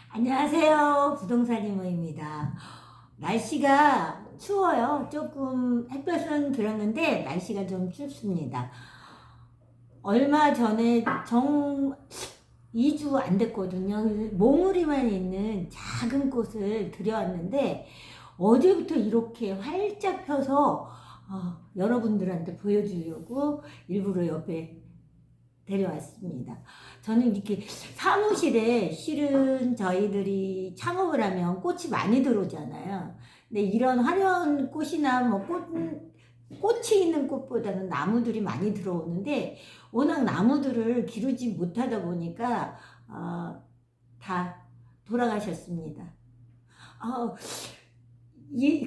안녕하세요. 부동산 이모입니다. 날씨가 추워요. 조금 햇볕은 들었는데 날씨가 좀 춥습니다. 얼마 전에 2주 안 됐거든요. 몽우리만 있는 작은 꽃을 들여왔는데 어제부터 이렇게 활짝 펴서 여러분들한테 보여주려고 일부러 옆에 데려왔습니다. 저는 이렇게 사무실에 실은 저희들이 창업을 하면 꽃이 많이 들어오잖아요. 근데 이런 화려한 꽃이나 꽃이 있는 꽃보다는 나무들이 많이 들어오는데 워낙 나무들을 기르지 못하다 보니까 다 돌아가셨습니다. 어,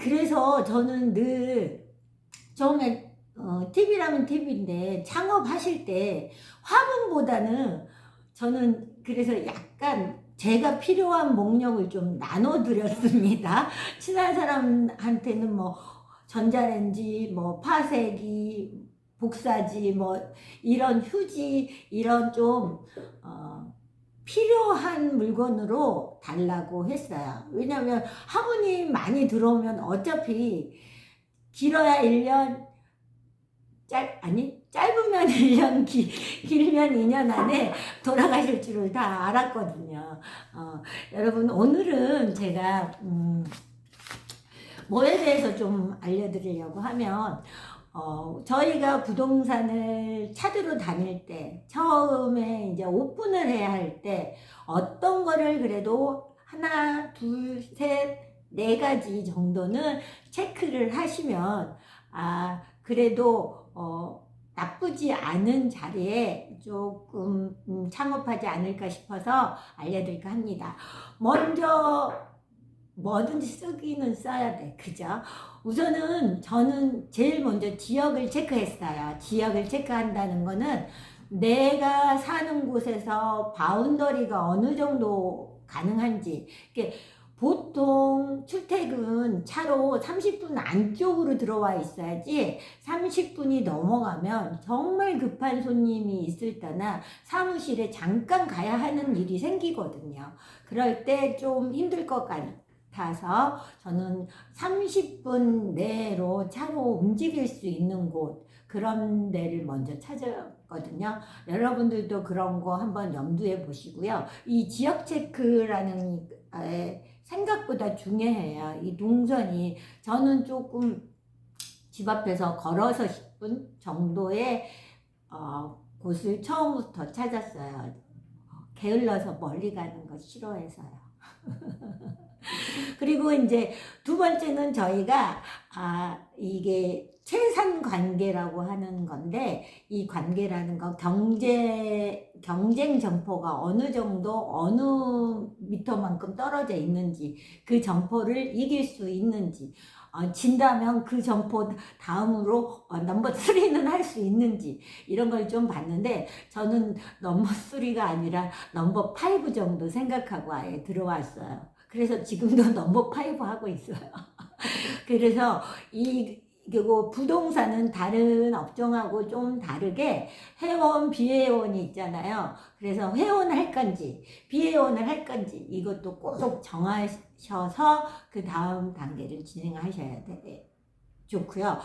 그래서 저는 늘 처음에 TV라면 TV인데 창업하실 때 화분보다는 저는 그래서 약간 제가 필요한 목록을 좀 나눠드렸습니다. 친한 사람한테는 뭐 전자레인지, 뭐 파쇄기, 복사지, 뭐 이런 휴지, 이런 좀 필요한 물건으로 달라고 했어요. 왜냐면 화분이 많이 들어오면 어차피 길어야 1년, 짧으면 1년, 길면 2년 안에 돌아가실 줄을 다 알았거든요. 여러분, 오늘은 제가, 뭐에 대해서 좀 알려드리려고 하면, 저희가 부동산을 찾으러 다닐 때, 처음에 이제 오픈을 해야 할 때, 어떤 거를 그래도 하나, 둘, 셋, 네 가지 정도는 체크를 하시면, 그래도, 나쁘지 않은 자리에 조금 창업하지 않을까 싶어서 알려드릴까 합니다. 먼저, 뭐든지 쓰기는 써야 돼. 그죠? 우선은 저는 제일 먼저 지역을 체크했어요. 지역을 체크한다는 거는 내가 사는 곳에서 바운더리가 어느 정도 가능한지. 보통 출퇴근 차로 30분 안쪽으로 들어와 있어야지 30분이 넘어가면 정말 급한 손님이 있을 때나 사무실에 잠깐 가야 하는 일이 생기거든요. 그럴 때 좀 힘들 것 같아서 저는 30분 내로 차로 움직일 수 있는 곳, 그런 데를 먼저 찾았거든요. 여러분들도 그런 거 한번 염두에 보시고요. 이 지역 체크라는 생각보다 중요해요. 이 동선이 저는 조금 집 앞에서 걸어서 10분 정도의 곳을 처음부터 찾았어요. 게을러서 멀리 가는 거 싫어해서요. 그리고 이제 두 번째는 저희가 이게 최산 관계라고 하는 건데, 이 관계라는 건 경쟁 점포가 어느 정도 어느 미터만큼 떨어져 있는지, 그 점포를 이길 수 있는지, 진다면 그 점포 다음으로 넘버 3는 할 수 있는지, 이런 걸 좀 봤는데 저는 넘버 3가 아니라 넘버 5 정도 생각하고 아예 들어왔어요. 그래서 지금도 넘버 5 하고 있어요. 그래서 그리고 부동산은 다른 업종하고 좀 다르게 회원, 비회원이 있잖아요. 그래서 회원할 건지, 비회원을 할 건지, 이것도 꼭 정하셔서 그 다음 단계를 진행하셔야 좋고요.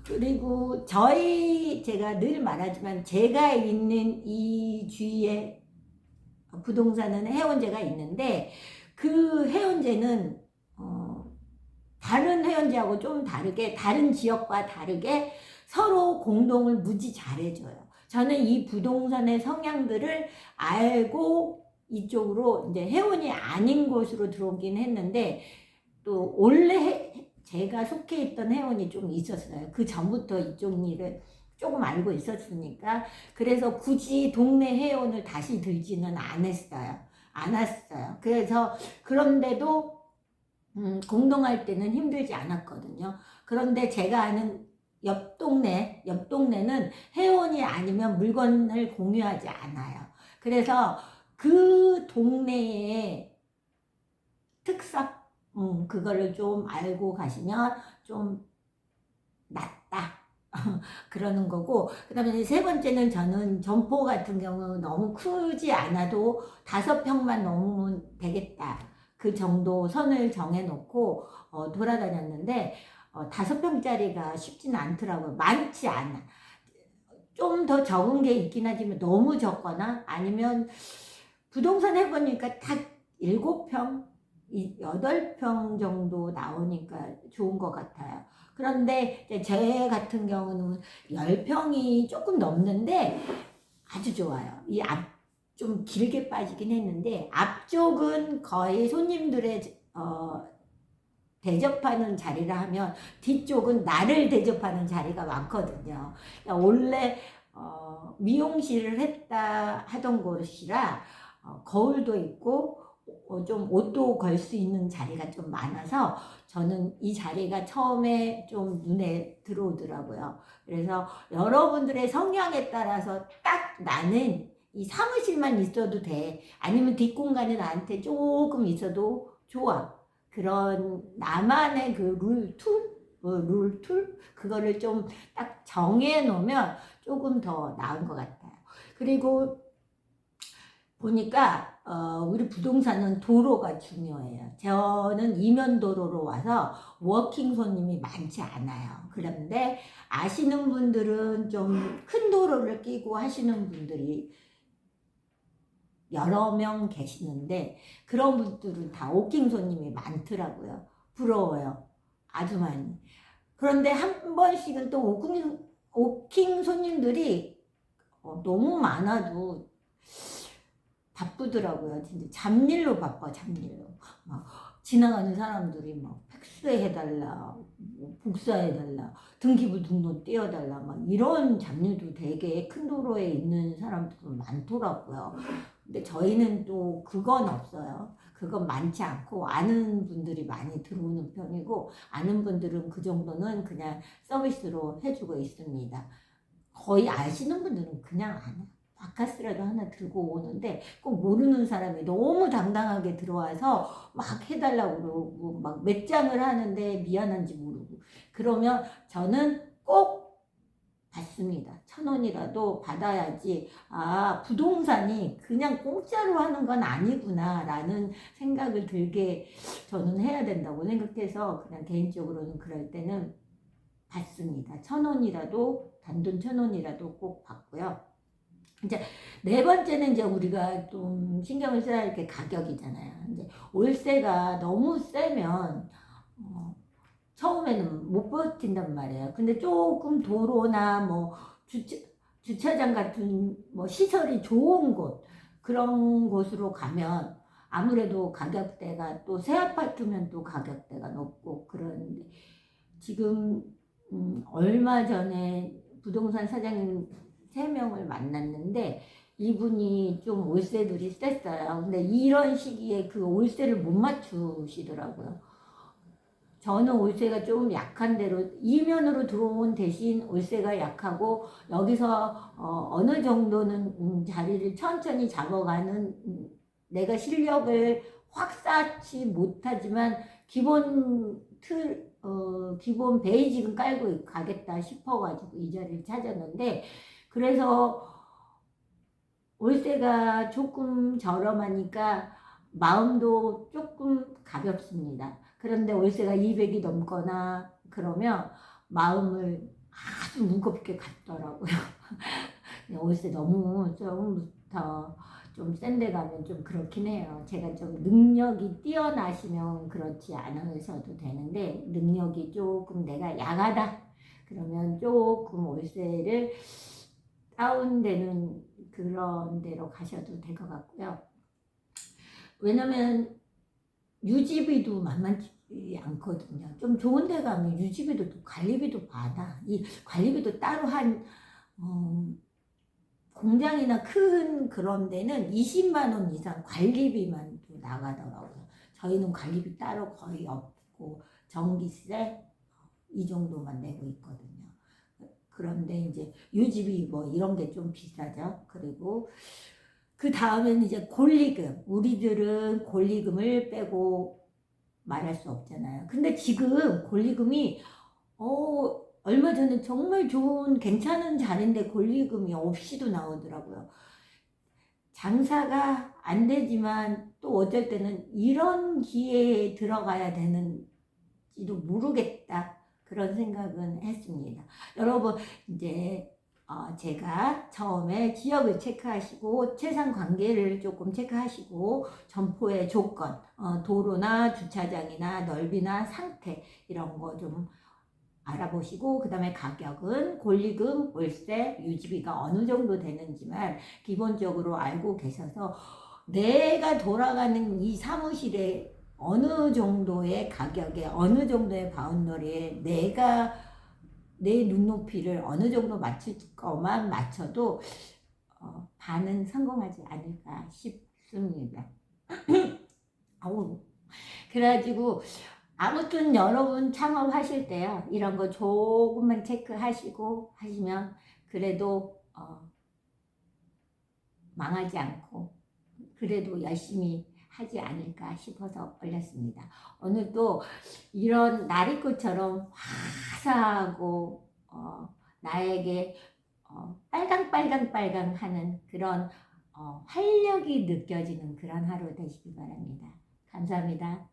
그리고 제가 늘 말하지만 제가 있는 이 주위에 부동산은 회원제가 있는데 그 회원제는 다른 회원제하고 좀 다르게, 다른 지역과 다르게 서로 공동을 무지 잘해줘요. 저는 이 부동산의 성향들을 알고 이쪽으로 이제 회원이 아닌 곳으로 들어오긴 했는데, 또 원래 제가 속해 있던 회원이 좀 있었어요. 그 전부터 이쪽 일을 조금 알고 있었으니까. 그래서 굳이 동네 회원을 다시 들지는 않았어요. 그래서 그런데도 공동할 때는 힘들지 않았거든요. 그런데 제가 아는 옆 동네는 회원이 아니면 물건을 공유하지 않아요. 그래서 그 동네의 특성, 그거를 좀 알고 가시면 좀 낫다. 그러는 거고, 그 다음에 세 번째는 저는 점포 같은 경우 너무 크지 않아도 5평만 넘으면 되겠다. 그 정도 선을 정해놓고 돌아다녔는데 5평짜리가 쉽지는 않더라고요. 많지 않아. 좀 더 적은 게 있긴 하지만 너무 적거나 아니면 부동산 해보니까 딱 7평, 8평 정도 나오니까 좋은 것 같아요. 그런데 이제 제 같은 경우는 10평이 조금 넘는데 아주 좋아요. 이 좀 길게 빠지긴 했는데 앞쪽은 거의 손님들의 대접하는 자리라 하면 뒤쪽은 나를 대접하는 자리가 많거든요. 그러니까 원래 미용실을 했다 하던 곳이라 거울도 있고 좀 옷도 걸 수 있는 자리가 좀 많아서 저는 이 자리가 처음에 좀 눈에 들어오더라고요. 그래서 여러분들의 성향에 따라서 딱 나는 이 사무실만 있어도 돼. 아니면 뒷공간에 나한테 조금 있어도 좋아. 그런 나만의 그 룰툴? 그거를 좀 딱 정해 놓으면 조금 더 나은 것 같아요. 그리고 보니까 우리 부동산은 도로가 중요해요. 저는 이면도로로 와서 워킹 손님이 많지 않아요. 그런데 아시는 분들은 좀 큰 도로를 끼고 하시는 분들이 여러 명 계시는데 그런 분들은 다 워킹 손님이 많더라고요. 부러워요. 아주 많이. 그런데 한 번씩은 또 워킹 손님들이 너무 많아도 바쁘더라고요. 진짜 잡일로 바빠, 잡일로. 막 지나가는 사람들이 막 팩스해달라, 뭐 복사해달라, 등기부 등본 떼어달라, 막 이런 잡일도 되게 큰 도로에 있는 사람들은 많더라고요. 근데 저희는 또 그건 없어요. 그건 많지 않고 아는 분들이 많이 들어오는 편이고 아는 분들은 그 정도는 그냥 서비스로 해주고 있습니다. 거의 아시는 분들은 그냥 안 해요. 바카스라도 하나 들고 오는데 꼭 모르는 사람이 너무 당당하게 들어와서 막 해달라고 그러고 막 몇 장을 하는데 미안한지 모르고 그러면 저는 꼭 받습니다. 1,000원이라도 받아야지 아 부동산이 그냥 공짜로 하는 건 아니구나 라는 생각을 들게 저는 해야 된다고 생각해서 그냥 개인적으로는 그럴 때는 받습니다. 1,000원이라도 단돈 1,000원이라도 꼭 받고요. 이제 네 번째는 이제 우리가 좀 신경을 써야 할 게 가격이잖아요. 이제 월세가 너무 세면 처음에는 못 버틴단 말이에요. 근데 조금 도로나 뭐 주차장 같은 뭐 시설이 좋은 곳 그런 곳으로 가면 아무래도 가격대가 또 새 아파트면 또 가격대가 높고 그런데 지금 얼마 전에 부동산 사장님 3명을 만났는데 이분이 좀 월세들이 셌어요. 근데 이런 시기에 그 월세를 못 맞추시더라고요. 저는 월세가 좀 약한 대로 이면으로 들어온 대신 월세가 약하고 여기서 어느 정도는 자리를 천천히 잡아가는 내가 실력을 확 쌓지 못하지만 기본 베이직은 깔고 가겠다 싶어가지고 이 자리를 찾았는데 그래서 월세가 조금 저렴하니까 마음도 조금 가볍습니다. 그런데 월세가 200이 넘거나 그러면 마음을 아주 무겁게 갖더라고요. 월세 너무 조금부터 좀 센 데 가면 좀 그렇긴 해요. 제가 좀 능력이 뛰어나시면 그렇지 않으셔도 되는데 능력이 조금 내가 약하다 그러면 조금 월세를 다운되는 그런 데로 가셔도 될 것 같고요. 왜냐면 유지비도 만만치 않거든요. 좀 좋은 데 가면 유지비도 또 관리비도 많아. 이 관리비도 따로 공장이나 큰 그런 데는 20만 원 이상 관리비만 또 나가더라고요. 저희는 관리비 따로 거의 없고 전기세 이 정도만 내고 있거든요. 그런데 이제 유지비 뭐 이런 게 좀 비싸죠. 그리고 그 다음에는 이제 권리금. 우리들은 권리금을 빼고 말할 수 없잖아요. 근데 지금 권리금이 얼마 전에 정말 좋은 괜찮은 자리인데 권리금이 없이도 나오더라고요. 장사가 안 되지만 또 어쩔 때는 이런 기회에 들어가야 되는지도 모르겠다. 그런 생각은 했습니다. 여러분, 이제 제가 처음에 지역을 체크하시고 채상 관계를 조금 체크하시고 점포의 조건, 도로나 주차장이나 넓이나 상태 이런 거 좀 알아보시고, 그 다음에 가격은 권리금, 월세, 유지비가 어느 정도 되는지만 기본적으로 알고 계셔서 내가 돌아가는 이 사무실에 어느 정도의 가격에 어느 정도의 바운더리에 내가 내 눈높이를 어느 정도 맞출 것만 맞춰도 반은 성공하지 않을까 싶습니다. 아우, 그래가지고 아무튼 여러분 창업하실 때요, 이런 거 조금만 체크하시고 하시면 그래도 망하지 않고 그래도 열심히 하지 않을까 싶어서 올렸습니다. 오늘도 이런 나리꽃처럼 화사하고 나에게 빨강빨강 하는 그런 활력이 느껴지는 그런 하루 되시기 바랍니다. 감사합니다.